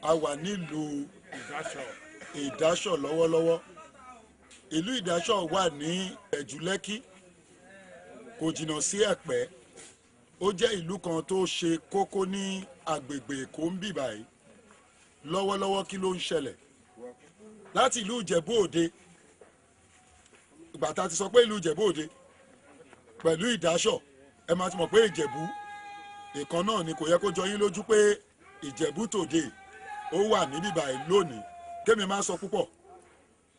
a wà nílùú Ìdáṣọ̀ lọ́wọ́lọ́wọ́. Ìlú Ìdáṣọ̀ wà ní Ẹ̀jú-Lẹ́kí, kò jìnnà sí Ẹ̀pẹ́. Ó jẹ́ ìlú kan tó ṣe kókó ní agbègbè Èkó ń bì báyìí. Lọ́wọ́lọ́wọ́ kí ló ń ṣẹlẹ̀? Láti ìlú Ìjẹ̀bú Òde, ìgbà tá a ti sọ pé ìlú Ìjẹ̀bú Òde pẹ̀lú Ìdáṣọ̀, ẹ máa ti mọ̀ pé Ìjẹ̀bú ìkan náà ni. Kò yẹ kó jọ yín lójú pé Ìjẹ̀bú Tòde ó wà níbí báyìí lónìí. Kémi máa sọ púpọ̀,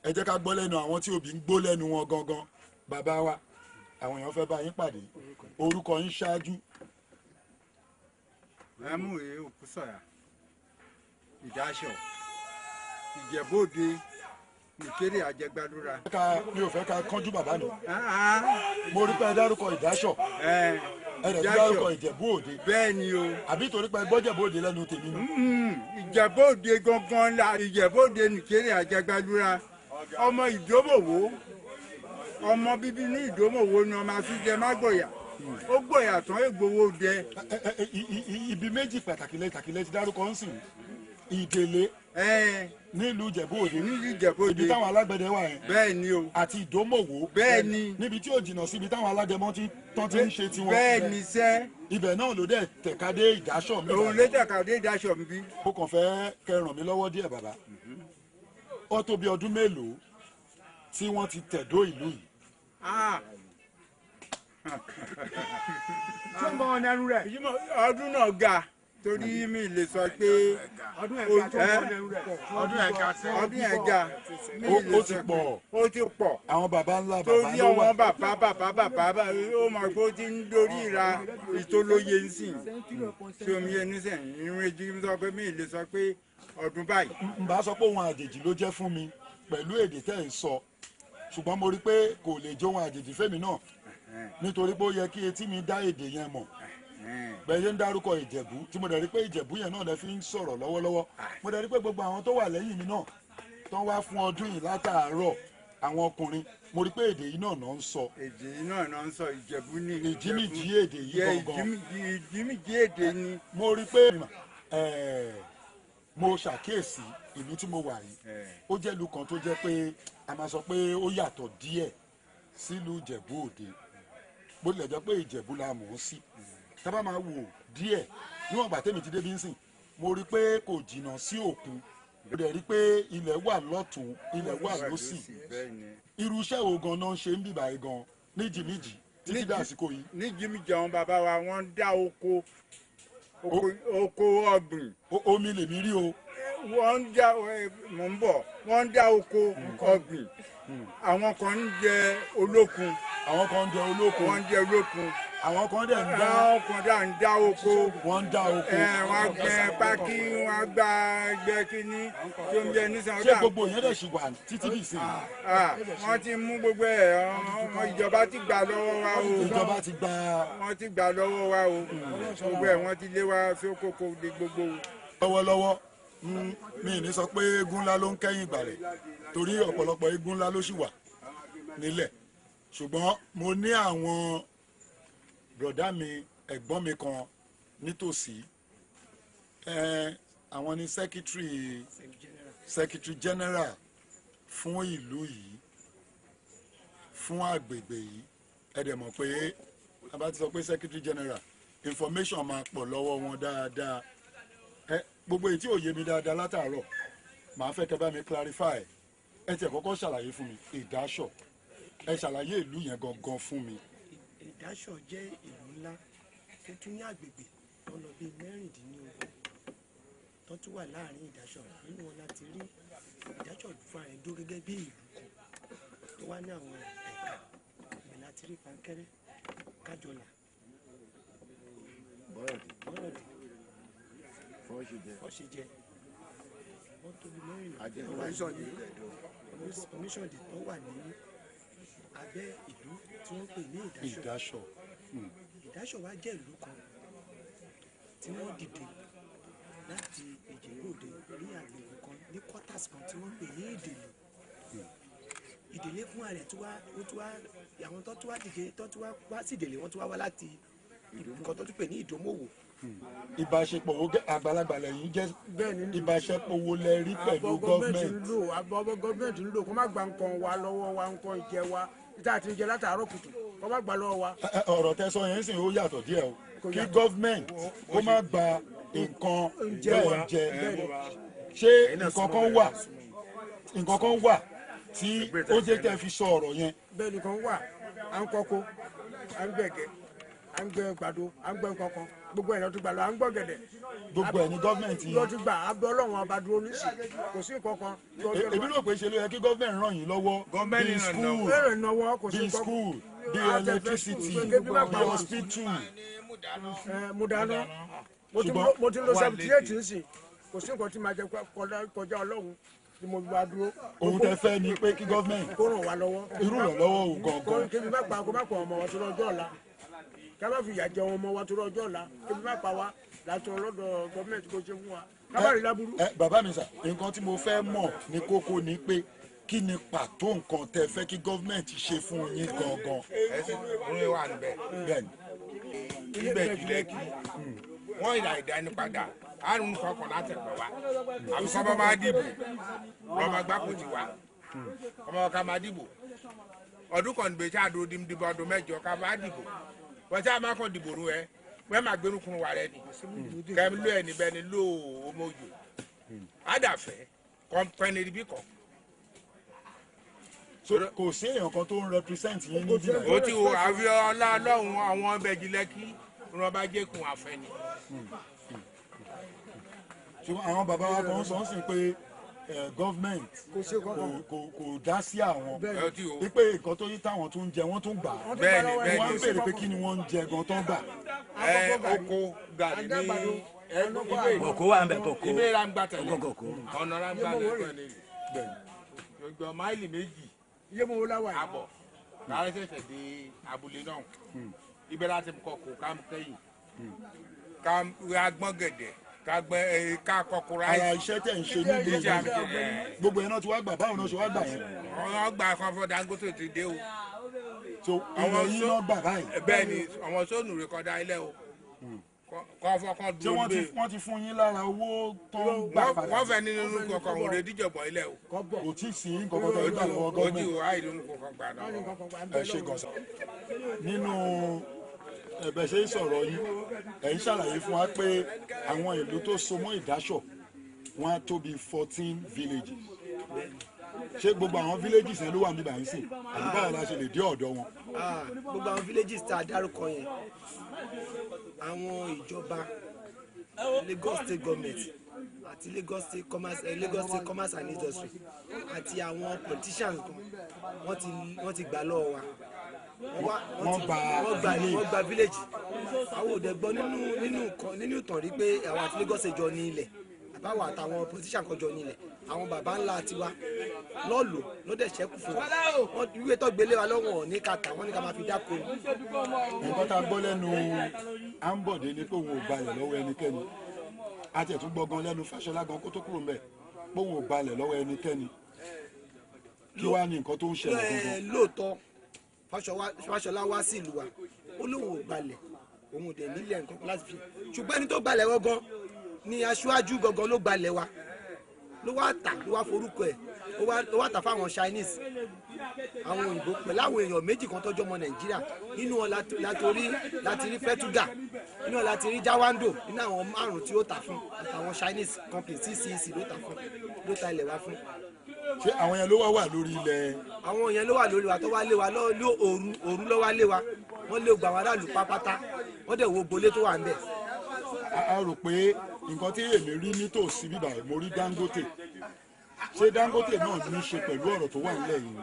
ẹ jẹ́ ká gbọ́ lẹ́nu àwọn tí òbí ń gbọ́ lẹ́nu wọn gangan. Bàbá wa, àwọn èèyàn fẹ́ bá yín pàdé, orúkọ yín ṣáájú. Ẹmúwé Òkúsọ̀yà, Ìdáṣọ̀, Ìjẹ̀bú Òde, Ìkéré Àjẹgbàdúrà. Mi ò fẹ́ ká kánjú bàbá mi. Mo rí pé ẹ dárúkọ Ìdáṣọ̀, ẹ dẹ̀ dárúkọ Ìjẹ̀bú Òde. Bẹ́ẹ̀ ni o. Àbí torí pé gbọ́ Ìjẹ̀bú Òde lẹ́nu tèmi ni. Ìjẹ̀bú Òde gangan la Ìjẹ̀bú Òde Ìkéré Àjẹgbàdúrà. Ọmọ Ìdómòwò, ọmọ bíbí ní Ìdómòwò ni ọmọ Àfíjẹ Mágbòyà. Ó gbòyà tán ègbowó dẹ. Ibi méjì pàtàkì lẹ́tàkì ti dárúkọ ń sìn. Ìdèlé nílùú Ìjẹ̀bú Òde, nílùú Ìjẹ̀bú Òde, ibi táwọn alágbẹ̀dẹ wà yẹn. Bẹ́ẹ̀ ni o. Àti Ìdómòwò. Bẹ́ẹ̀ ni. Níbi tí ò jìnnà síbi táwọn alágẹmọ tán ti ń ṣe tiwọn. Bẹ́ẹ̀ ni sẹ́. Ibẹ̀ náà ló dẹ̀ tẹ̀kadé Ìdáṣọ̀ mi. Òun ló tẹ̀kadé Ìdáṣọ̀ mi bí. Mo kàn fẹ́ kẹ́ ràn mí lọ́wọ́ díẹ̀ bàbá. Ó tó bí ọdún mélòó tí wọ́n ti tẹ̀dó ìlú yìí? Ọdún náà ga torí mi lè sọ pé ọdún ẹ̀ga ó ti pọ̀. Ó ti pọ̀. Àwọn baba ńlá bàbá torí ló wà. àwọn bàbá ó mọ̀ pé ó ti ń dorí ìra ìtòlóye ńsìn tí omi ẹni sẹ́yìn irun èjì sọ pé mi lè sọ pé ọdún báyìí. N bá sọ pé òun àjèjì ló jẹ́ fún mi pẹ̀lú èdè tẹ́ ẹ̀ sọ, ṣùgbọ́n mo rí pé kò lè jó ohun àjèjì fẹ́mi náà nítorí pé ó yẹ kí etí mi dá èdè yẹn mọ̀. Bẹ́ẹ̀ ń dárúkọ Ìjẹ̀bú tí mo dẹ̀ rí pé Ìjẹ̀bú yẹn náà lè fi ń sọ̀rọ̀ lọ́wọ́lọ́wọ́. Mo dẹ̀ rí pé gbogbo àwọn tó wà lẹ́yìn mi náà tó ń wá fún ọdún yìí látàárọ̀, àwọn ọkùnrin, mo rí pé èdè yìí náà náà ń sọ. Èdè yìí náà ń sọ Ìjẹ̀bú ní ìjímìjí èdè yìí gangan. Ìjímìjí èdè ni. Mo rí pé mo ṣàkíyèsí ìlú tí mo wà yìí, ó jẹ́ ìlú kan tó jẹ́ pé a máa sọ pé ó yàtọ̀ díẹ̀ sílùú Ìjẹ̀bú Òde, bó tilẹ̀ jẹ́ pé Ìjẹ̀bú la mọ̀ ọ́ sí. Tá bá máa wò díẹ̀ níwọ̀n ìgbà tèmi ti débi ń sìn, mo rí pé kò jìnnà sí òkun, mo dẹ̀ rí pé ilẹ̀ wà lọ́tún, ilẹ̀ wà lósì. Irú iṣẹ́ wo gan-an ṣe ń bìbà yìí gan-an ní jìmìjì títí dàsìkò yìí? Ní jìmìjì àwọn bàbá wa wọ́n ń dá oko ọ̀gbìn. Omi lèmi rí o. Wọ́n ń dá mò ń bọ̀ wọ́n ń dá oko ọ̀gbìn. Àwọn kan ń jẹ olókun. Àwọn kan ń jẹ olókun. Wọ́n ń jẹ olókun. Àwọn kan dẹ̀ ń dá. Àwọn kan dà ń dá oko. Wọ́n ń dá oko. Wọ́n gbẹ pákí, wọ́n gbá ẹgbẹ́ kínní tó ń jẹ nísàn. Ṣé gbogbo yẹn dẹ̀ ṣì wà títí dì sí? Wọ́n ti mú gbogbo ẹ̀ ọmọ ìjọba ti gbà lọ́wọ́ wa o. Ìjọba ti gbà. Wọ́n ti gbà lọ́wọ́ wa o. Gbogbo ẹ̀ wọ́n ti lé wa sókòkò de gbogbo. Lọ́wọ́lọ́wọ́ mi ní sọ pé eégún ńlá ló ń kẹ́yìn ìgbàlẹ̀ torí ọ̀pọ̀lọpọ̀ eégún ńlá ló ṣì wà nílẹ̀, ṣùgbọ́n mo ní àwọn bùrọ̀dá mi, ẹ̀gbọ́n mi kan nítòsí, àwọn ni secretary general fún ìlú yìí, fún àgbègbè yìí. Ẹ dẹ̀ mọ̀ pé a bá ti sọ pé secretary general, information máa pọ̀ lọ́wọ́ wọn dáadáa. Gbogbo èyí tí ò yé mi dáadáa látàárọ̀ màá fẹ́ kẹ́ bá mi clarify. Ẹ tiẹ̀ kọ́kọ́ ṣàlàyé fún mi Ìdáṣọ̀, ẹ ṣàlàyé ìlú yẹn gangan fún mi. Ìdáṣọ̀ jẹ́ ìlú ńlá tó tún ní àgbègbè tó lọ bíi mẹ́rìndínlógún tó tún wà láàrin Ìdáṣọ̀. Nínú wọn láti rí Ìdáṣọ̀ fúnra rẹ̀ dó gẹ́gẹ́ bí ìlú kan tó wá ní àwọn ẹ̀ka. Ìbẹ̀ láti rí Pankẹ́rẹ́, Kájọlà, Bọ́rọ̀dì, Fọ́ṣẹjẹ, wọ́n tóbi mẹ́rìndínlógún. Oníṣọ̀dì tó wà ní abẹ́ ìlú tí wọ́n pè ní Ìdáṣọ̀. Ìdáṣọ̀ wá jẹ́ ìlú kan tí wọ́n dìde láti Ìjẹ̀bú Òde ní àgbègbè kan ní quarters kan tí wọ́n pè ní Ìdèlè. Ìdèlè fún ààrẹ tó wá àwọn tó wá dìde tó wá sí Ìdèlè wọ́n tó wá láti nǹkan tó tún pè ní ìdómòwò. ìbáṣepọ̀ wo àgbàlagbà lẹ́yìn jẹ́ ìbáṣepọ̀ wo lẹ rí pẹ̀lú gọ́ọ̀mẹ̀ntì. gọ́ọ̀mẹ̀ntì ń lò kó má gba nǹkan wa lọ́wọ́ wa nǹkan ìjẹ wa títà àti ìjẹ látàárọ̀ kùtù kó má gbà lọ́wọ́ wa. ọ̀rọ̀ tẹ́ sọ yẹn sì ó yàtọ̀ díẹ̀ o kí gọ́ọ̀mẹ̀ntì kó má gba nǹkan bẹ́ẹ̀ jẹ ṣé nǹkan kan wà tí ó jẹ́ tẹ́ fi sọ ọ̀rọ̀ yẹn. bẹ́ẹ̀ nìkan wà à ń kọ́kọ́ à ń gbẹ̀gẹ́ à ń gbẹ gbàdo à ń gbẹ nǹkankan gbogbo ẹ̀ ló ti gbà lọ à ń gbọ́ gẹ̀dẹ̀. gbogbo ẹ̀ ní gọ́ọ̀mẹ̀ntì ló ti gbà abẹ́ ọlọ́run ọba dúró nísì kò sí nǹkankan. èmi rò pé ṣe ló yẹ kí gọ́ọ̀mẹ̀ntì ràn yín lọ́wọ́ bíi school bíi electricity bíi hospital. mo dáná mo ti lo 78 nsìn kò sí nǹkan tí màá jẹ kọjá ọlọ́run tí mo wá dúró. ohun tẹ́ fẹ́ ni pé kí gọ́ọ̀mẹ̀ntì kó ràn wá lọ́wọ́. irú ìrànlọ́wọ́ ò gangan. kébí má pa kó má pa ọmọ wa tó lọ́jọ́ ọ̀la ká má fi ìyà jẹ ọmọ wa tó lọ́jọ́ ọ̀la kébí má pa wa láti ọlọ́dọ̀ gọ́ọ̀mẹ̀ntì kó ṣe fún wa ká má rí láburú. bàbá mi sà nǹkan tí mo fẹ́ mọ̀ ní kókó ni pé kí ni pàtó nǹkan tẹ́ fẹ́ kí gọ́ọ̀mẹ̀ntì ṣe fún yín gangan. ẹsẹ̀ orin wà níbẹ̀ ibẹ̀ jùlẹ̀ kí wọ́n ìlà ìdánipadà àrùn kọkàn láti ẹ̀gbọ́n wa àbùkọ́ bá máa dìbò lọ́mọ gbáko ti wá ọmọ ká máa dìbò ọdún kan níbi tí a dúró dìbò ọdún mẹ́jọ ká máa dìbò wọ́n tí a máa kàn dìbò rú ẹ wọ́n máa gbẹ́rù kún wa rẹ ni kẹ́mi ló ẹ̀ níbẹ̀ ni ló ọmọ òjò àdàfẹ́ kọ́ńpẹ́ni ibi kan. kò sí èèyàn kan tó ń represent yín níbí. ó ti wo àfi ọlá ọlọ́run àwọn ọbẹ̀ jìlẹ́kì wọn bá jẹ́ kun àfẹ́ni. ṣùgbọ́n àwọn bàbá wa kan sọ ń sìn pé gọ́ọ̀mẹ̀ntì kò dá sí àwọn wípé nǹkan tó yí táwọn tún ń jẹ wọ́n tún gbà. bẹ́ẹ̀ni wọ́n á béèrè pé kí ni wọ́n ń jẹ gan tó ń gbà. oko gàrí ní kòkó wà ń bẹ kòkó ibé ra ń gbà tẹ̀lé kòkó ọ̀nà ra ń gbà tẹ̀lé gbogbo máìlì méjì àbọ̀ láti ṣẹ̀ṣẹ̀ dé abúlé náà ibẹ̀ láti kọ́ kó ká kẹ́yìn ká gbọ́n gẹ̀dẹ̀ ká kọkùnrin ayé. ara iṣẹ́ tẹ̀ ń ṣe níbi gbogbo ẹ̀ náà ti wá gbà báwo náà ṣe wá gbà yẹn. wọ́n gbà kan fún Dangote ti dé o. so àwọn yín náà gbà báyìí. bẹ́ẹ̀ ni àwọn sóònù rẹ̀ kọjá ilé o. kọ́ fọkàn dúró gbé. ṣé wọ́n ti fún yín lára owó tó ń gbà padà. wọ́n fẹ́ nínú kọ̀ọ̀kan òde díjọ̀bọ̀ ilé o. kò tí ì sí nǹkan kan tó ń gbà lọ́wọ́ gọ́ọ̀mẹ̀ntì. ojú àìlú kọ̀ọ̀kan gbà náà. ẹ ṣe gọ̀ọ̀sà nínú ẹ̀bẹ̀ ṣe ń sọ̀rọ̀ yìí ẹ̀ ń ṣàlàyé fún wa pé àwọn ìlú tó so mọ́ Ìdáṣọ̀ wọ́n á tó bí 14 villages ṣé gbogbo àwọn villages yẹn ló wà níbà yín sìn àti báwo la ṣe lè dé ọ̀dọ̀ wọn. gbogbo àwọn villages tá a dárúkọ yẹn àwọn ìjọba Lagos State Government àti Lagos State Commerce and Industry àti àwọn politicians wọ́n ti gbà lọ́wọ́ wa wọ́n gba village àwọn òde gbọ́ nínú ìtàn rí pé àwọn àti Lagos jọ ní ilẹ̀ àbáwọ̀ àtàwọn politician kan jọ ní ilẹ̀ àwọn baba ńlá tiwa lọ́ọ̀lù lọ́dẹ̀ ṣẹ́kù fún wọn ìwé tó gbélé wa lọ́wọ́ ní kàtà wọ́n ní ká máa fi dáko. nǹkan tá a gbọ́ lẹ́nu Ambode ni pé òun ò gbalẹ̀ lọ́wọ́ ẹnikẹ́ni àti ẹ̀tún gbọ́ngàn lẹ́nu Fáṣọlá gan kó tó kúrò mbẹ̀ pé òun ò gbalẹ̀ lọ́wọ́ ẹnikẹ́ni kí wàá ní nǹkan tó ń ṣẹlẹ̀ gangan. lóòótọ́ Fáṣọlá wá sí ìlú wa ó lóun ò gbalẹ̀ òun ò dẹ̀ nílẹ̀ nǹkan láti fi ṣùgbọ́n ẹni tó gbalẹ̀ gangan ni aṣáájú gangan ló gbalẹ̀ wa ló wá tà ló wá forúkọ ẹ̀ ó wá tà fáwọn Chinese àwọn òyìnbó pẹ̀lú àwọn èèyàn méjì kan tọ́jú ọmọ Nàìjíríà nínú wọn láti rí Fẹ́túgà nínú wọn láti rí Jáwándò nínú àwọn márùn tí ó tà fún àtàwọn Chinese company CCC ló ta ilẹ̀ wa fún. ṣé àwọn yẹn ló wà lórí ilẹ̀. àwọn yẹn ló wà lórí wa tó wá lé wa òru ló wá lé wa wọ́n lé gbà wá dàlú pápátá wọ́n dẹ̀ wo gbolé tó wà ń bẹ̀. a rò pé nǹkan tí èmi rí nítòsí bíbá mo rí Dangote ṣé Dangote náà ní í ṣe pẹ̀lú ọ̀rọ̀ tó wà nílẹ̀ yìí.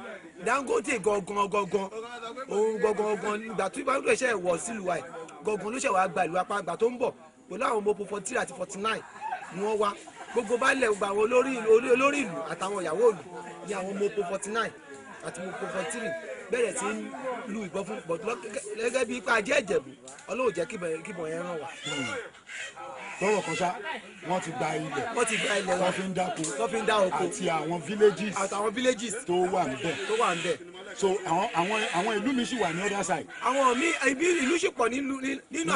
Dangote gangan òun gangan ìgbà tó Dangote ṣe wọ̀ sílùú wa gangan ló ṣe wàá gba ìlú apá àgbà tó ń bọ̀ pẹ̀lú àwọn ọmọ 43 àti 49 ni wọ́n wá gbogbo baálẹ̀ gba àwọn olórí ìlú àtàwọn ìyàwó ìlú ní àwọn ọmọ 49 àti ọmọ 43 bẹ̀rẹ̀ sí ń lu ìbọn fún bọ̀dúlọ́ gẹ́gẹ́ bí ipa ajé Ìjẹ̀bú Ọlọ́run jẹ́ kíbọn yẹn ràn wá. lọ́wọ́ kan ṣá wọ́n ti gba ilẹ̀ wọ́n fi ń dáko oko àti àwọn villages tó wà níbẹ̀. so àwọn ìlú mi sì wà ní other side. àwọn mi ibi ìlú sì pọ̀ nínú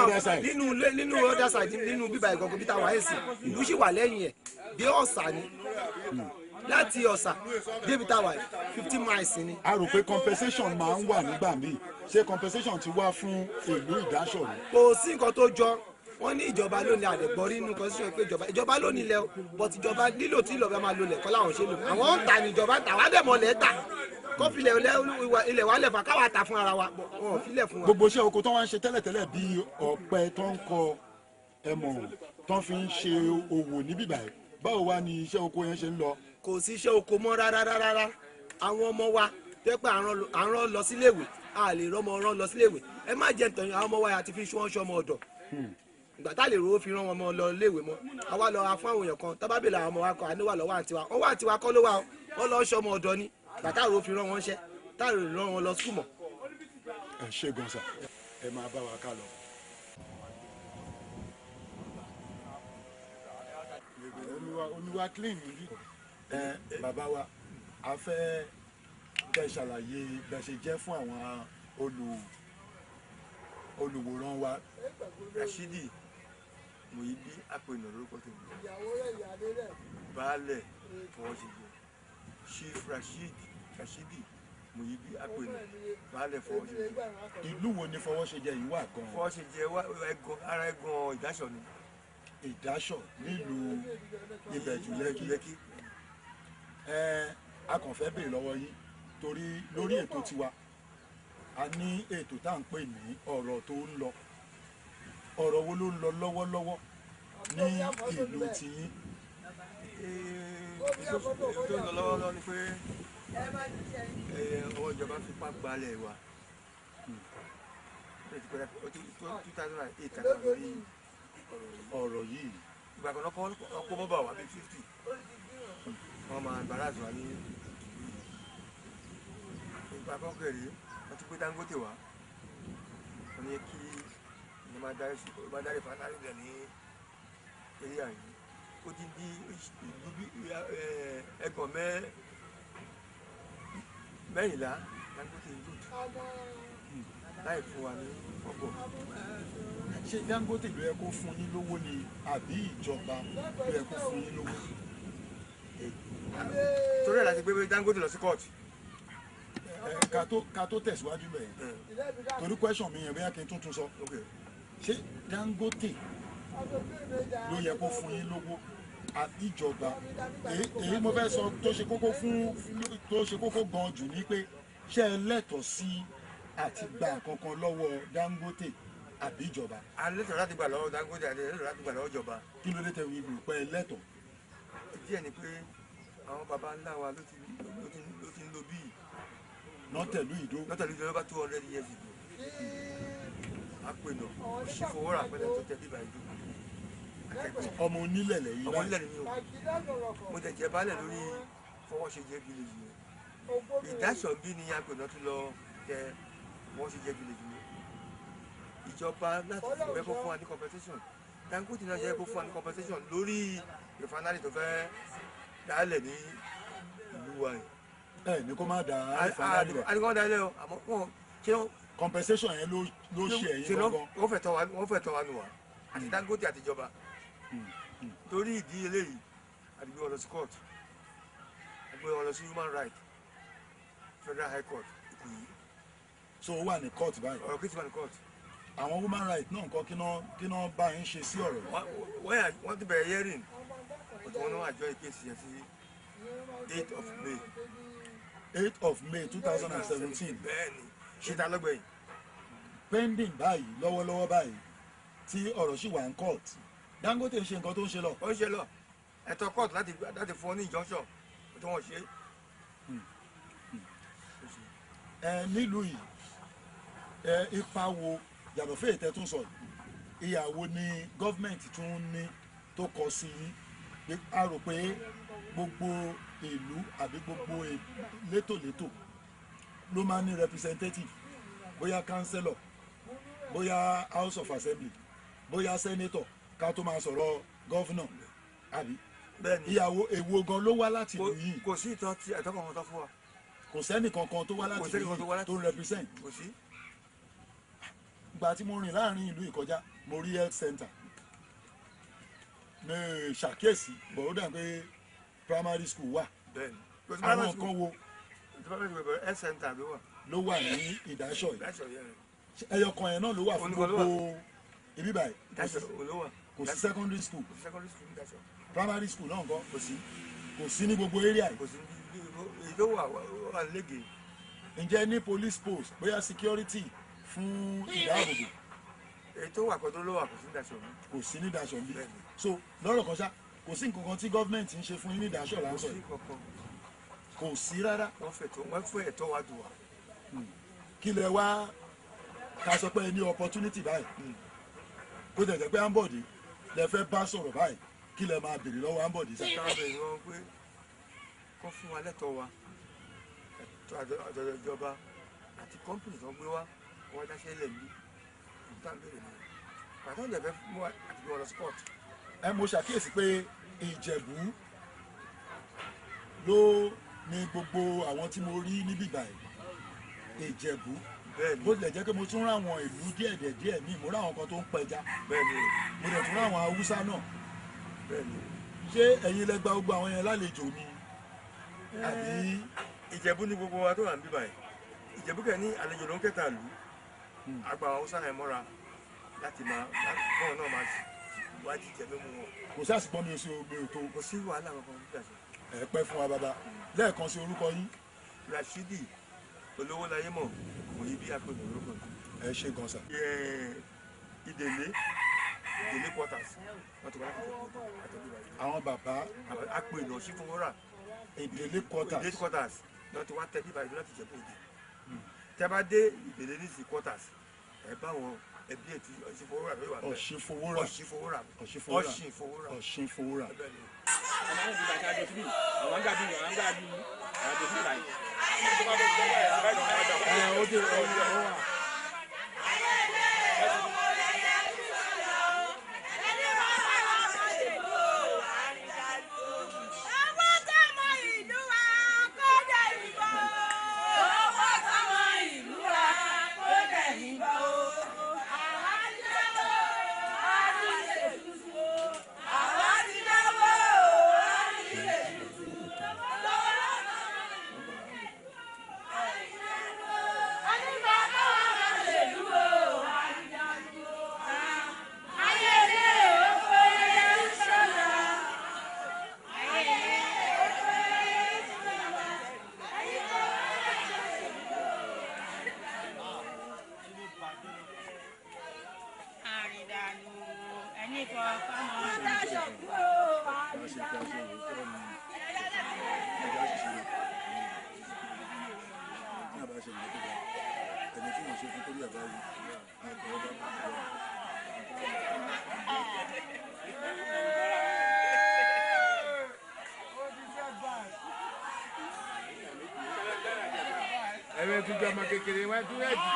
other side. nínú other side nínú bíbá ìgangan bí táwa èsì ìlú sì wà lẹ́yìn ẹ̀ dé ọ̀sà ni láti ọ̀sà débi táwa 15 miles ni. a rò pé compensation máa ń wà nígbà míì ṣé compensation ti wá fún ìlú Ìdáṣọ̀ ni. kò sí nǹkan tó jọ wọ́n ní ìjọba ló ní àdẹ̀gbọ́rí inú constitution pé ìjọba ló ní ilẹ̀ but ìjọba nílò tí ìlọ́ba máa lo ilẹ̀ kọ́ láwọn ṣe lò àwọn ń tà ní ìjọba tà wá dẹ̀ mọ́ lẹ́ tà kó filẹ̀ ilẹ̀ wa lẹ̀fà káwa ta fún ara wa wọn ò filẹ̀ fún wa. gbogbo iṣẹ́ oko tó wá ń ṣe tẹ́lẹ̀tẹ́lẹ̀ bíi ọ̀pẹ tó ń kọ ẹ̀mọ̀ tó fi ń ṣe òwò níbí báyìí báwo wá ni iṣẹ́ oko yẹn ṣe ń lọ. kò sí iṣẹ́ oko mọ́ rárá àwọn ọmọ wa tẹ́ pé à ń rán lọ síléèwé a lè rọ́mọ rán lọ síléèwé ẹ má jẹ́ ntọ́yìn àwọn ọmọ wa àti fi ṣọ́ ọmọ ọ̀dọ̀ ìgbà tá lè rówó fi rán wọn mọ lọ léèwé mọ́ àwa lọ fún àwọn èèyàn kan tábàbèlè àwọn ọmọ wa kan àníwà lọ́wọ́ àǹtiwa wọ́n wà àǹtiwa kọ́ ló wà wọ́n lọ ṣọ́ ọmọ ọ̀dọ̀ ni ìgbà tá rówó fi rán wọn ṣẹ́ tá lè rán wọn lọ skul mọ́. ẹ ṣe gan sa ẹ máa bá wa ká lọ. olúwa clean níbí bàbá wa a fẹ́ kẹ́ ṣàlàyé bẹ́ ṣe jẹ́ fún àwọn olùwòran wa. Rashidi Muyibi Apẹ̀nà lórúkọ tèmi baálẹ̀ Fọwọ́ṣejẹ Chief Rashidi Muyibi Apẹ̀nà baálẹ̀ Fọwọ́ṣejẹ. ìlú wo ni Fọwọ́ṣejẹ yìí wà gan-an. Fọwọ́ṣejẹ ara ẹ̀gàn Ìdáṣọ̀ ni. Ìdáṣọ̀ nílùú Ìbẹ̀jú Lẹ́kì. A kàn fẹ́ béèrè lọ́wọ́ yín torí lórí ètò tiwa a ní ètò tá à ń pè ní ọ̀rọ̀ tó ń lọ ọ̀rọ̀ wo ló ń lọ lọ́wọ́lọ́wọ́ ní ìlú tiyín. tó ń lọ lọ́wọ́lọ́wọ́ ni pé ọwọ́ ìjọba fipá gbalẹ̀ wa 2008 kàtà lórí ọ̀rọ̀ yìí. ìgbà kan ọkọ̀ mọ́bà wà bí 50 wọ́n máa embarrass wa ní ìgbà kan kẹrì wọ́n ti pé Dangote wá wọ́n ní kí ní máa dárí fanari rẹ̀ ní area yìí ó ti di ìlú bí ẹgbọ̀n mẹ́rìnlá Dangote yìí láì fún wa ní ọgbọ̀n. ṣé Dangote ló yẹ kó fún yín lówó ni àbí ìjọba ló yẹ kó fún yín lówó. torí ẹ̀ láti gbé Dangote lọ sí court. ká tó tẹ̀síwájú bẹ́ẹ̀ torí question mi yẹn bóyá kí n tuntun sọ ṣé Dangote ló yẹ kó fún yín lówó àbí ìjọba èyí mo fẹ́ sọ tó ṣe kókó gan jù ní pé ṣé ẹ lẹ́tọ̀ọ́ sí àti gba kankan lọ́wọ́ Dangote àbí ìjọba. a lẹ́tọ̀ọ́ láti gbà lọ́wọ́ Dangote àti lẹ́tọ̀ọ́ láti gbà lọ́wọ́ ìjọba. kí ló dé tẹ wí gbò pé ẹ lẹ́tọ̀ọ́. díẹ̀ ni pé àwọn baba ńlá wa ló ti ń lo bíi. nọ́tẹ̀lú ìdó. nọ́tẹ̀lú ìdó lọ́ba 200 years ago. Apẹ̀nà òṣìfowórà pẹ̀lẹ́ tó tẹ bíbá ìdó. ọmọ onílẹ̀ lẹ́yìn. ọmọ onílẹ̀ ni o. mo tẹ̀ jẹ́ baálẹ̀ lórí Fọwọ́ṣejẹ village yẹn. Ìdáṣọ̀ bí ni Apẹ̀nà tún lọ tẹ Fọwọ́ṣejẹ village yẹn. ìjọba láti fẹ́ kó fún wa ní compensation Dangote náà jẹ́ kó fún wa ní compensation lórí refinery tó fẹ́ dálẹ̀ ní ìlú wa yìí. ní kó má da refinery rẹ̀. àdìgbọ́n dalẹ̀ o àmọ́ wọn ṣé wọn. compensation yẹn ló ṣe ẹ̀yìn gangan. wọ́n fẹ́ tọ́ wa nù wá àti Dangote àtijọba torí ìdí eléyìí àdìgbò wọn lọ sí court àdìgbò wọn lọ sí human rights Federal High Court Ìkòyí. so ó wà ní court báyìí. ọ̀rọ̀ kìí ti wà ní court. àwọn human rights náà nǹkan kí náà bá yín ṣe sí ọ̀rọ̀ yìí. wọ́n ti bẹ̀rẹ̀ hearing ọ̀tún wọn náà àjọ ìkéèsì yẹn sí 8 of May. 8 of May 2017. bẹ́ẹ̀ni ṣe ta lọ́gbẹ̀yìn. pending báyìí lọ́wọ́lọ́wọ́ báyìí tí ọ̀rọ̀ sì wà ní court Dangote ń ṣe nǹkan tó ń ṣe lọ. ó ń ṣe lọ ẹ̀tọ́ court láti fún ọ ní injunction tí wọ́n ṣe. nílùú yìí ipa wo yàtọ̀ fún ètò ẹ̀tún sọ ìyàwó ni gọ́fìmẹ̀ntì tún ní tó kọ sí yín a rò pé gbogbo ìlú àbí gbogbo létòlétò ló máa ní representative bóyá councillor bóyá house of assembly bóyá senator ká tó máa sọ̀rọ̀ governor àbí ìyàwó èwo gan ló wá láti ìlú yìí. kò sí ìtọ́ tí ẹ̀tọ́ kan tó fún wa. kò sẹ́nì kankan tó wá Kò sẹ́nì kankan tó wá láti láti tó represent. kò sí. Ìgbà tí mo rìn láàrin ìlú ìkọjá mo rí health center ní ṣàkíyèsí bọ̀dọ̀ pé primary school wà Bẹ́ẹ̀ni. àwọn kan wo health center ló wà ní ìdáṣọ̀ yìí Ìdáṣọ̀ yẹn. ẹyọ kan yẹn náà ló wà fún Oníkan ló gbogbo ibi báyìí Ìdáṣọ̀ olówó. kò sí secondary school Kò sí secondary school ní Ìdáṣọ̀. primary school náà nǹkan Kò sí. kò sí ní gbogbo area yìí Kò sí èyí tó wà lége. ǹjẹ́ ní police post bóyá security fún ìdáàbòbò Èyí tó wà kọ́ tó lówó kò sí Ìdáṣọ̀ mi. kò sí ní ìdáṣọ̀ bí Bẹ́ẹ̀ni. so lọ́rọ̀ kan ṣá kò sí nǹkan kan tí gọ́ọ̀mẹ̀ntì ń ṣe fún yín ní ìdáṣọ̀ Kò láńsọ̀ sí yìí kankan. kò sí rárá Wọ́n fẹ́ ẹ̀tọ́ wa dùn wá. kí lẹ wá ká sọ pé ẹ ní opportunity báyìí kó tẹ̀tẹ̀ pé Ambode lẹ fẹ́ bá sọ̀rọ̀ báyìí kí lẹ máa béèrè lọ́wọ́ Ambode sá. Káwọn bẹ̀rẹ̀ wọn pé kọ́ fún wa lẹ́tọ̀ọ́ wa ẹ̀tọ́ àjọyọ̀ ìjọba àti kọ́mpìnì tó ń gbé wá wọ́n dáṣẹ́ lẹ̀ mí níta bẹ̀rẹ̀ mi. Pàtó ìjẹ̀ fẹ́ mú wa àti bí wọn lọ sport. ẹ mo ṣàkíyèsí pé Ìjẹ̀bú ló ní gbogbo àwọn tí mo rí níbí báyìí Ìjẹ̀bú Bẹ́ẹ̀ni bó tilẹ̀ jẹ́ pé mo tún ráwọn ìlú díẹ̀ míì mo ráwọn kan tó ń pẹja bẹ́ẹ̀ni mo dẹ̀ tún ráwọn Haúsá náà bẹ́ẹ̀ni. ṣé ẹ̀yin lẹ gba gbogbo àwọn yẹn lálejò ni àbí Ìjẹ̀bú ní gbogbo wa tó wà ń bí báyìí. Ìjẹ̀bú kẹ́ ní àlejò ló ń kẹta lù. Àgbà Haúsá yẹn mọ́ra láti máa bọ́ọ̀ náà máa wá jíjẹ mímú wọn. kò sí àsìkò mi ò sí omi ò tó Kò sí wàhálà kankan ní Ìdáṣọ̀. ẹ pẹ́ fún wa bàbá lẹ́ẹ̀kan sí orúkọ yín Rashidi olówó láyé mọ̀ òye bí apẹ̀lú orúkọ mi. ẹ ṣe gan sa. Ìdèlé quarters wọ́n ti wá láti àtẹ̀lé wa. àwọn bàbá Apẹ̀lú ọ̀sìn fún wúrà. Ìdèlé quarters Ìdèlé quarters náà ti wá tẹ̀ bí ìbàdàn láti jẹ̀bú òde. Tẹ́ bá dé Ìdèlé ní sí quarters ẹ bá wọn ẹbí ètí ọ̀sìn fún wúrà lórí wà bẹ́ẹ̀. Ọ̀ṣìnfowórà Ọ̀sìn fún wúrà. Ọ̀ṣìnfowórà Ọ̀ṣìnfowórà. ó dé ó wà. ẹ̀rẹ́ tún jẹ́ ọmọ kékeré wọ́n tún rẹ̀ jù.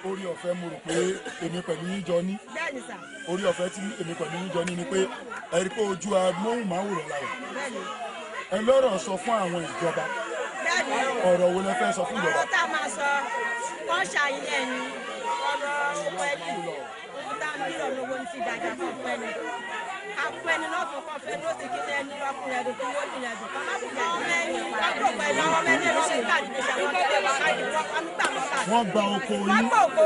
orí ọ̀fẹ́ mo rò pé èmi pẹ̀lú yín jọ ní orí ọ̀fẹ́ tí èmi pẹ̀lú yín jọ ní ni pé ẹ rí pé ojú amóhùnmáwòrán la wà ẹ lọ́rọ̀ sọ fún àwọn ìjọba ọ̀rọ̀ wo lẹ fẹ́ sọ fún ìjọba. ọ̀rọ̀ tá a máa sọ kọ́ ṣàyẹn ni ọ̀rọ̀ owó ẹni owó tá a ń bílọ̀ lówó ní ti dàgbà fún pẹ́ni apẹ́ni náà fún kọfẹ́ ní ó ti kí ẹni ọkùnrin ẹ̀dùn tó wọ́n ìrìn ẹ̀dùn kan má fi jà ọ́n lẹ́yìn pápó pẹ̀lú àwọn mẹ́rin ló ṣe káàdì lè ṣàwọn tó wà káàdì wọ́n gbà wọ́n bá. wọ́n gba oko wọ́n yín. gbà oko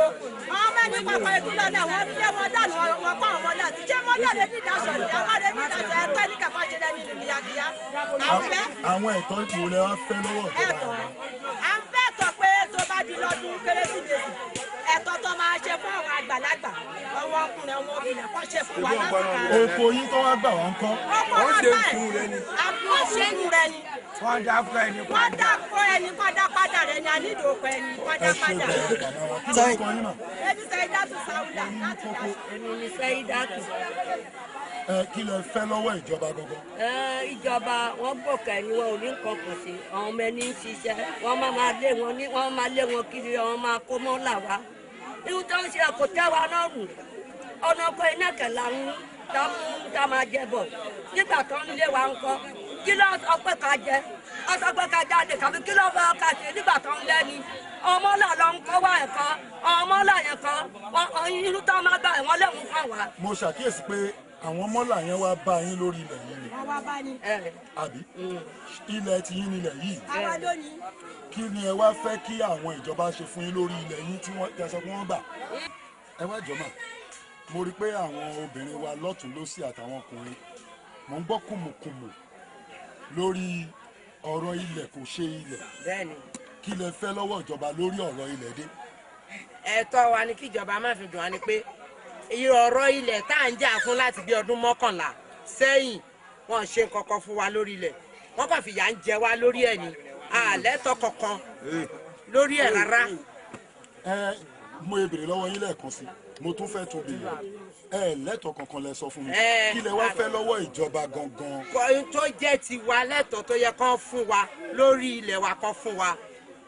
àwọn mẹ́rin ní pápá ikú lọ́nà wọn lé wọn dànù wọn kọ́ ọmọ náà tí jẹ́ mọ́tò lè ní ìdáṣọ ní àwọn lè ní ìdáṣọ ẹ̀tọ́ ní kẹfà ṣe lẹ́nu ìlú kíákíá. àwọn ẹ̀tọ́ ìpò lẹ wá fẹ́ lọ́wọ́ ìjọba. à ń fẹ́ tọ́ pé tó bá di lọ́dún kérésìmesì ẹ̀tọ́ tó máa ṣe fún àwọn àgbàlagbà ọmọ ọkùnrin ọmọ obìnrin kọ́ ṣe fún wa lásìkò. oko yín tó wá gbà wá ń kọ́. wọ́n ṣe kú rẹ ni. àbúrò ṣe kú rẹ ni. wọ́n dákọ ẹni wọ́n dákọ ẹni kọ́ dá padà rẹ ni a nílò ọkọ ẹni kọ́ dá padà. kí ló ń kọ yín náà. èmi Sẹ́yídátù Sáúdà láti dá. èmi ni Sẹ́yídátù. kí lẹ fẹ́ lọ́wọ́ ìjọba gangan. ìjọba wọn gbòkè ni wọn ò ní nǹkan kan sí àwọn ọmọ ẹni ń ṣiṣẹ́ wọn máa lé wọn kiri wọn máa kó mọ́ là wá. irú tó ń ṣe kò tẹ́ wa lọ́rùn ọ̀nà ọkọ̀ iná kẹlà ń tá máa jẹ bọ̀ nígbà tó ń lé wa ń kọ́ kí ló sọ pé ká jẹ ọ sọ pé ká jáde kàbí kí ló fẹ́ ká ṣe nígbà tó ń lẹ́ni ọmọ là lọ ń kọ́ wá ẹ̀kọ́ ọmọ là yẹn kan irú tó máa gbà wọ́n lẹ́mú fún wa. mo ṣàkíyèsí pé àwọn mọ́là yẹn wá bá yín lórí ilẹ̀ yìí ni. àwa bá ní. àbí ilẹ̀ ti yín nílẹ̀ yìí. àwa lónìí. kí ni ẹ wá fẹ́ kí àwọn ìjọba ṣe fún yín lórí ilẹ̀ yín tí wọ́n tẹ̀sán pé wọ́n gbà. ẹ wá jọ̀mọ́ mo rí i pé àwọn obìnrin wa lọ́tún lósì àtàwọn ọkùnrin mò ń gbọ́ kùmùkùmù lórí ọ̀rọ̀ ilẹ̀ kò ṣe ilẹ̀. bẹ́ẹ̀ni. kí lẹ fẹ́ lọ́wọ́ ìjọba lórí ọ̀rọ̀ ilẹ̀ dé. ẹ̀tọ́ wa ni kí ìjọba má fi dùn wá ni pé ọ̀rọ̀ ilẹ̀ tá à ń jà fún láti bí ọdún 11 sẹ́yìn wọ́n ṣe kankan fún wa lórí ilẹ̀ wọ́n kàn fìyà ń jẹ wá lórí ẹ̀ ni àlẹ́tọ̀ kankan lórí ẹ̀ rárá. mo ebèrè lọ́wọ́ yín lẹ́ẹ̀kan sí mo tún fẹ́ tún bèrè lẹ́tọ̀ kankan lẹ sọ fún mi kí lẹ wá fẹ́ lọ́wọ́ ìjọba gangan. tó jẹ́ tiwa lẹ́tọ̀ tó yẹ kán fún wa lórí ilẹ̀ wa kán fún wa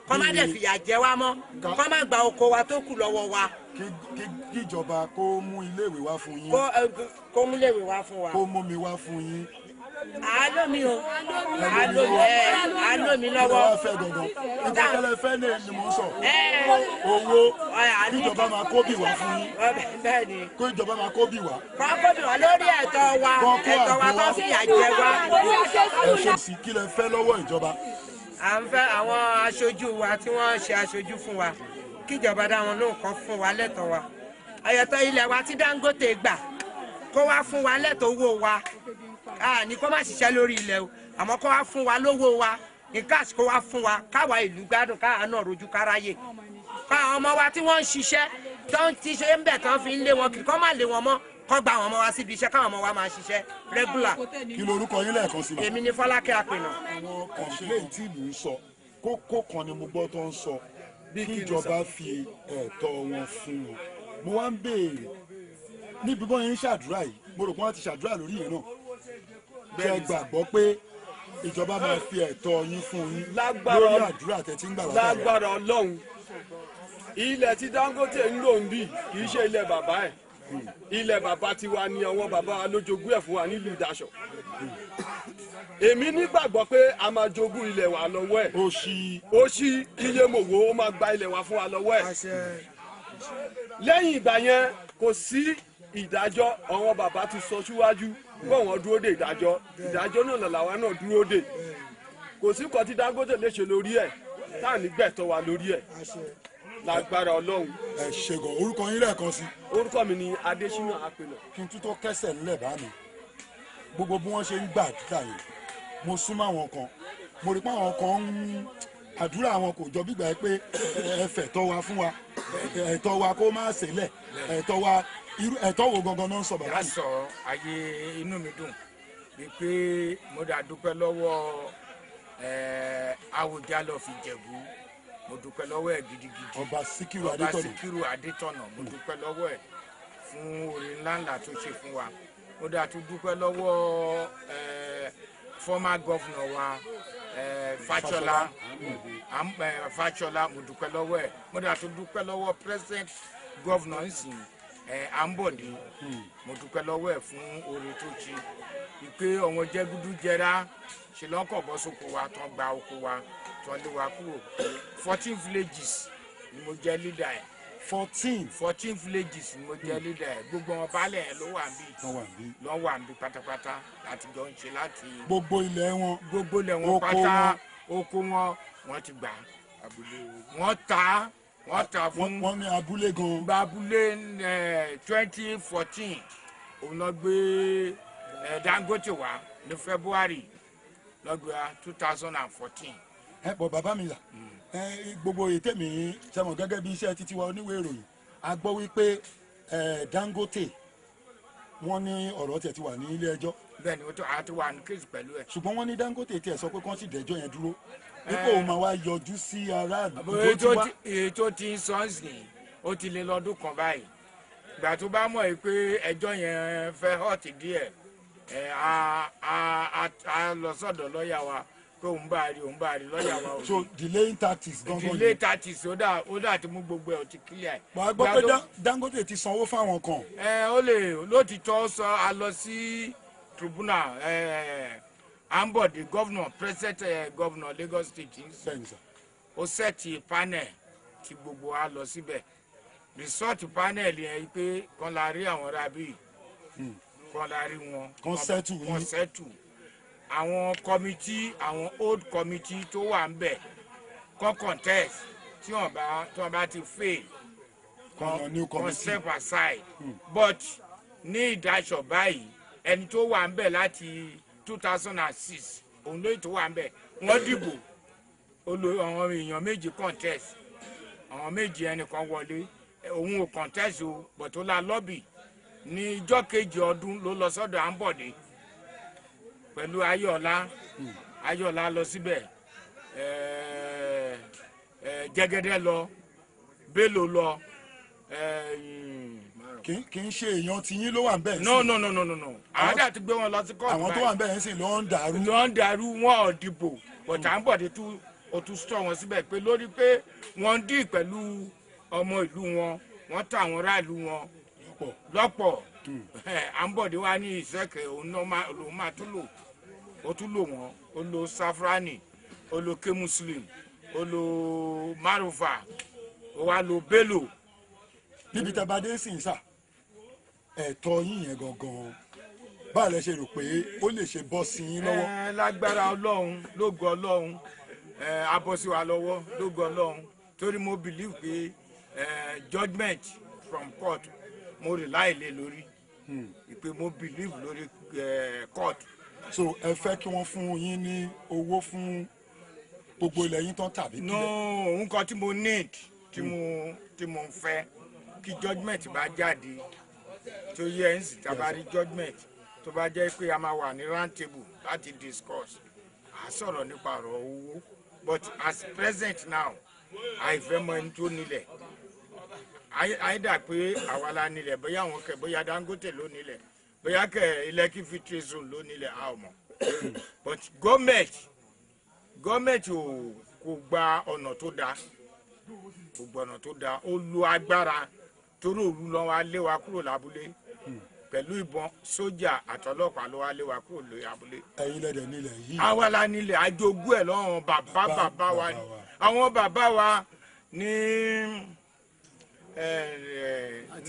kán má dẹ̀ fìyà jẹ wá mọ́ kán má gba oko wa tó kù lọ́wọ́ wa. kí ìjọba kó mú iléèwé wá fún yín. kó mú iléèwé wá fún wa. kó mú mi wá fún yín. àálò mi o àálò mi lọ́wọ́. ìjọba fẹ́ dandan ìjọba fẹ́ ni mò ń sọ. owó kí ìjọba máa kó bì wá fún yín. bẹ́ẹ̀ni. kó ìjọba máa kó bì wá. kó bì wá lórí ẹ̀tọ́ wa kó fìyà jẹ wá. ẹ ṣe sí kí lẹ fẹ́ lọ́wọ́ ìjọba. à ń fẹ́ àwọn aṣojú wa tí wọ́n ṣe aṣojú fún wa kíjọba dá wọn lóhùn kan fún wa lẹ́tọ̀ọ́ wa ayẹ̀tọ́ ilẹ̀ wa tí Dangote gbà kó wá fún wa lẹ́tọ̀ọ́ owó wa ní kó má ṣiṣẹ́ lórí ilẹ̀ o àmọ́ kó wá fún wa lówó wa nǹkan kó wá fún wa káwa ìlú gbádùn káwa náà rojú káráyè káwọn ọmọ wa tí wọ́n ń ṣiṣẹ́ tó ń ti ṣe ń bẹ̀ tán fi ń lé wọn kì kọ́ má lé wọn mọ́ kọ́ gba àwọn ọmọ wa síbi iṣẹ́ káwọn ọmọ wa máa ṣiṣẹ́ regular. kí lorúkọ yín lẹ́ẹ̀kan sí ma. èmi ni Fọlákẹ́ Àpènà. àwọn kọ̀ǹpléǹtì tí ìlú ń sọ kókó kan ni mo gbọ́ tó ń sọ kí ìjọba fi ẹ̀tọ́ wọn fún wọn mo wá ń béèrè níbi bọ́ yẹn ń ṣàdúrà yìí mo rò pé wọ́n ti ṣàdúrà lórí yẹn náà kẹ́ ẹ gbàgbọ́ pé ìjọba máa fi ẹ̀tọ́ yín fún yín lórí àdúrà tẹ̀tí ń gbà wá. lágbára Ọlọ́run ilẹ̀ tí Dangote ń lò ń bì kì í ṣe ilẹ̀ bàbá ẹ̀ ilẹ̀ bàbá tiwa ni àwọn bàbá wa ló jogún ẹ̀ fún wa nílùú Ìdáṣọ̀ èmi nígbàgbọ́ pé a máa jogún ilẹ̀ wa lọ́wọ́ ẹ̀ ó ṣí iye mòwó ó máa gba ilẹ̀ wa fún wa lọ́wọ́ ẹ̀ lẹ́yìn ìgbà yẹn kò sí ìdájọ́ àwọn bàbá ti sọ síwájú pé wọ́n dúró de ìdájọ́ náà làwa náà dúró de kò sí nǹkan tí Dangote lè ṣe lórí ẹ̀ tá à ní gbẹ̀tọ́ wa lórí ẹ̀ lágbára Ọlọ́run. ẹ ṣe gan orúkọ yín lẹ́ẹ̀kan sí. orúkọ mi ni Adésínà Àpènà. kí n tún tó kẹsẹ̀ ńlẹ̀ bá mi gbogbo bí wọ́n ṣe ń gbàdúrà yẹn mo súnmọ́ àwọn kan mo rí pé àwọn kan ń àdúrà àwọn kò jọ gbígbà pé ẹ fẹ̀tọ́ wa fún wa ẹ̀tọ́ wa kó má ṣẹlẹ̀ ẹ̀tọ́ wa irú ẹ̀tọ́ wo gangan náà ń sọ bàbá mi. yà sọ ayé inú mi dùn bíi pé mo dà dúpẹ́ lọ́wọ́ Awùjalọ fi Jẹ̀bú mo dúpẹ́ lọ́wọ́ ẹ̀ gidigidi ọba Síkírù Adétọ̀nà mo dúpẹ́ lọ́wọ́ ẹ̀ fún oore ńláńlá tó ṣe fún wa mo dà tún dúpẹ́ lọ́wọ́ former governor wa Fáṣọlá mo dúpẹ́ lọ́wọ́ ẹ̀ mo dà tún dúpẹ́ lọ́wọ́ present governor nsìn Àǹbọ̀dé mo dúpẹ́ lọ́wọ́ ẹ̀ fún oore tó ṣe ìpè ọ̀wọ́n jẹ́gúdú jẹrá ṣe lọ́kọ̀ bọ́ sóko wa tán gba oko wa tán lé wa kúrò 14 villages ni mo jẹ́ leader ẹ̀ 14 villages ni mo jẹ́ leader ẹ̀ gbogbo wọn baálẹ̀ ẹ̀ ló wà ń bí pátápátá láti jọ ń ṣe láti. gbogbo ilẹ̀ wọn pátá oko wọn ti gbà wọ́n ta wọ́n ta fún wọ́n ní abúlé gan. abúlé 2014 òun lọ gbé Dangote wá ní February lọ́gbà 2014. ẹ bọ bàbá mi là gbogbo ètèmí sẹmọ gẹ́gẹ́ bí iṣẹ́ títí wa oníwèé ìròyìn a gbọ́ wípé Dangote wọ́n ní ọ̀rọ̀ tiẹ̀ ti wà ní ilé ẹjọ́. bẹ́ẹ̀ni o tó a ti wà ní kéèsì pẹ̀lú ẹ̀. ṣùgbọ́n wọ́n ní Dangote tiẹ̀ sọ pé kán sì dẹ́jọ́ yẹn dúró dípò ó máa wá yọjú sí aráàlú. èyí tó ti ń sọ ǹsìn ó ti lé lọ́dún kan báyìí ìgbà tó bá mọ̀ pé ẹjọ́ yẹn fẹ́ hot díẹ̀ a lọ sọ́dọ̀ lọ́ọ̀yà wa pé òun bá rí lọ́ọ̀yà wa ò rí. so delaying tactics gangan ni. delay tactics ó dà ti mú gbogbo ẹ̀ ó ti clear ẹ̀. wàá gbọ́ pé Dangote ti sanwó fáwọn kan. ó lè lótìtọ́ sọ a lọ sí tribunal ambode governor president governor Lagos State ó sẹ́ẹ̀tì panel tí gbogbo wa lọ síbẹ̀ resort panel yẹn pé kan la rí àwọn rabi kan la rí wọn kan settle àwọn committee àwọn old committee tó wà ń bẹ̀ kan contest tí wọ́n bá ti fail kan step aside but ní ìdájọ́ báyìí ẹni tó wà ń bẹ̀ láti 2006 òun lóyè tó wà ń bẹ̀ wọ́n dìbò àwọn èèyàn méjì contest àwọn méjì ẹnìkan wọlé òun ò contest o but ó la lobby ní ijọ́ kejì ọdún ló lọ sọ́dọ̀ Ambode pẹ̀lú Ayọ̀lá lọ síbẹ̀ Jẹ́gẹ́dẹ́ lọ Bello lọ. kì í ṣe èèyàn tí yín ló wà ń bẹ̀. no àwọn àti gbé wọn lọ sí kóòtù báyìí. àwọn tó wà ń bẹ̀ yẹn sì ló ń dàrú wọn ò dìbò but Ambode ó tún sọ wọn síbẹ̀ pé lórí pé wọ́n dì pẹ̀lú ọmọ ìlú wọn wọ́n tà àwọn aráàlú wọn lọ́pọ̀ Ambode wa ní ìṣẹ́kẹ̀ òun máa tún lò ó tún lò wọ́n ó lo Safrani ó lo K Muslim ó lo Marufa ó wá lo Bello. níbi tá a bá dé sí sà ẹ̀tọ́ yín yẹn gangan báà lẹ ṣe rò pé ó lè ṣe bọ́ sí yín lọ́wọ́. lágbára Ọlọ́run lógo Ọlọ́run abọ́sí wa lọ́wọ́ lógo Ọlọ́run torí mo believe pé judgement from court mo rely lé lórí pé mo believe lórí court. so ẹ fẹ́ kí wọ́n fún yín ní owó fún gbogbo ilẹ̀ yín tán tàbí kílẹ̀. no nǹkan tí mo need tí mo ń fẹ́ kí judgement bá jáde tó yẹ ń sì tabari judgement tó bá jẹ́ pé a máa wà ní round table láti discuss a sọ̀rọ̀ nípa ọ̀rọ̀ owó but as present now àìfẹ́ mọ ẹni tó nílẹ̀ àìdá pé àwa la nílẹ̀ bóyá àwọn kẹ bóyá Dangote ló nílẹ̀ bóyá kẹ Lekki Free Zone ló nílẹ̀ a ò mọ̀ but gọ́ọ̀mẹ̀ntì kò gba ọ̀nà tó dáa ó lo agbára torí òru lọ wá lé wa kúrò lábúlé pẹ̀lú ìbọn sójà àtọlọ́pàá ló wá lé wa kúrò lórí abúlé. ẹ̀yin lẹ́dẹ̀ nílẹ̀ yìí. àwa la nílẹ̀ àjogún ẹ̀ lọ́wọ́ bàbá wa ni àwọn bàbá wa ní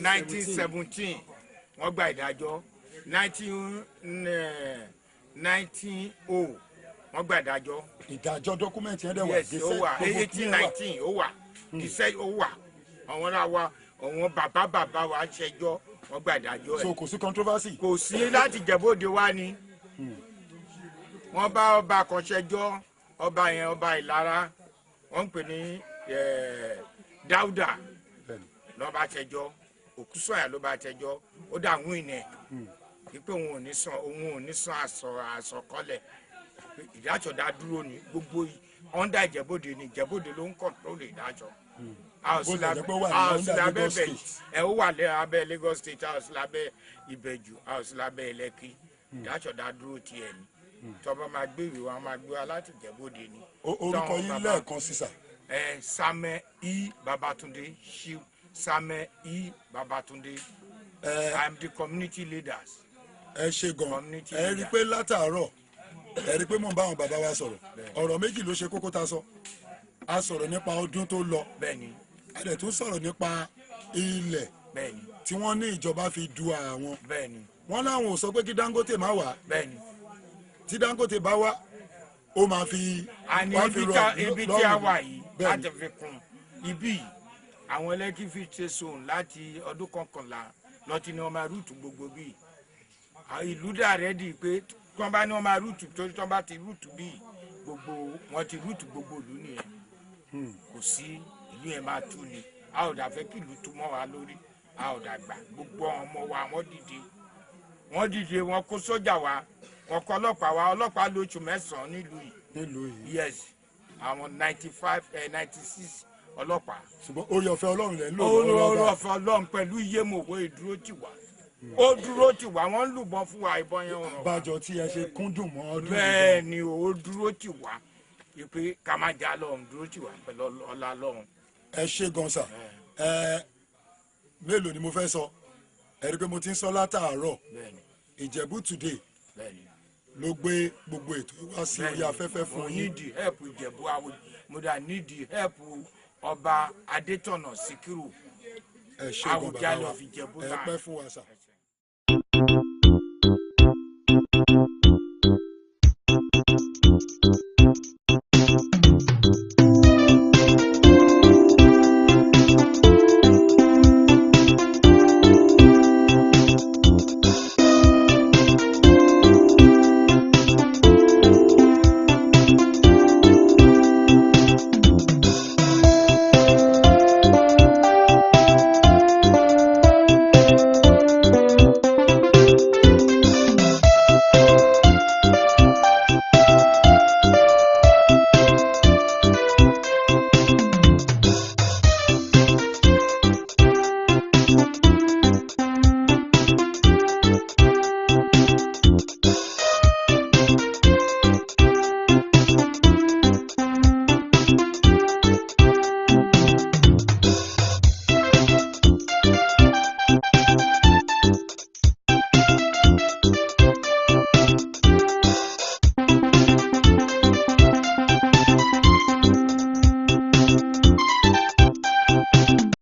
1917 wọ́n gba ìdájọ́ 1990 wọ́n gba ìdájọ́. ìdájọ́ dọ́kúmẹ̀ntì yẹn dẹ̀ wà. yes ó wà 1819 ó wà ìṣe ó wà àwọn ará wa àwọn bàbá wa ṣẹjọ́ wọ́n gba ìdájọ́ ẹ̀. so kò sí controversy. kò sí láti jẹ̀bóde wá ni wọ́n bá ọba kan ṣẹjọ́ ọba yẹn ọba Ìlara wọ́n ń pè ní Dáúdà lọ́ba ṣẹjọ́ Òkúsọ̀yà ló bá ṣẹjọ́ ó dà wún ìnẹ̀ wípé òun ò ní san àsọkọ́lẹ̀ ìdájọ́ dúró ní gbogbo ọ̀ndà ìjẹ̀bóde ni ìjẹ̀bóde ló ń kọ̀ǹtrólù ìdájọ́ àwòsílábẹ́ bẹ̀yì ẹ̀ ó wà lábẹ́ Lagos State àwòsílábẹ́ Ìbẹ̀jú àwòsílábẹ́ Lẹ́kì ìdájọ́ dúró tiẹ̀ ni tọ́ba máa gbé ìwé wa máa gbé wa láti ìjẹ̀bóde ni. orúkọ yín lẹ́ẹ̀kan sísà. Samuel E. Babatunde Shiu Samuel E. Babatunde I am the community leaders. ẹ ṣe gan ẹ rí i pé látàárọ̀ ẹ rí i pé mò ń bá àwọn bàbá wa sọ̀rọ̀ ọ̀rọ̀ méjì ló ṣe kókó ta sọ a sọ̀rọ̀ nípa ọdún tó lọ a dẹ̀ tún sọ̀rọ̀ nípa ilẹ̀ tí wọ́n ní ìjọba fi du àwọn wọ́n láwọn ò sọ pé kí Dangote má wá tí Dangote bá wá ó máa fi rọ ibi tí a wà yìí láti fi kún ibi àwọn Lẹ́kì fi ṣe sóun láti ọdún kọkànlá lọ́tí ni wọ́n máa rúùtù gbogbo bíi ìlú dà rẹ́dì pé tí wọ́n bá ní wọ́n máa rúùtù torí tí wọ́n bá ti rúùtù bíi gbogbo wọ́n ti rúùtù gbogbo ìlú nìyẹn kò sí ìlú yẹn máa tú ni a ò dà fẹ́ kí ìlú tú mọ́ wa lórí a ò dà gbà gbogbo ọmọ wa wọ́n dìde wọ́n kó sójà wa wọ́n kó ọlọ́pàá wa ọlọ́pàá lóṣù mẹ́sàn-án nílùú yìí yes àwọn 96 ọlọ́pàá. ṣùgbọ́n orí ọ̀fẹ́ ọlọ́run lẹ́ ń lò orí ọ̀fẹ́ ọlọ́run pẹ̀lú iye mòwe ìdúró tì wá ó dúró tì wá wọ́n ń lùbọ́n fún wa ìbọn yẹn ràn wá. bájọ tí ẹ ṣe kúndùn mọ́ ọdún yìí. bẹ́ẹ̀ ni ó dúró tì wá pé ká má já lọ́run dúró tì wá pẹ̀lú ọlá lọ́run. ẹ ṣe gan sà mélòó ni mo fẹ́ sọ ẹ rí i pé mo ti ń sọ látàárọ̀ Ìjẹ̀bú Today ló gbé gbogbo ètò wá sí orí afẹ́fẹ́ fún yín. mo nídìí help Ìjẹ̀bú mo dà nídìí help ọba Adétọ̀nà Síkírù ẹ ṣe gan bàbá wa ẹ pẹ́ fún wa sà.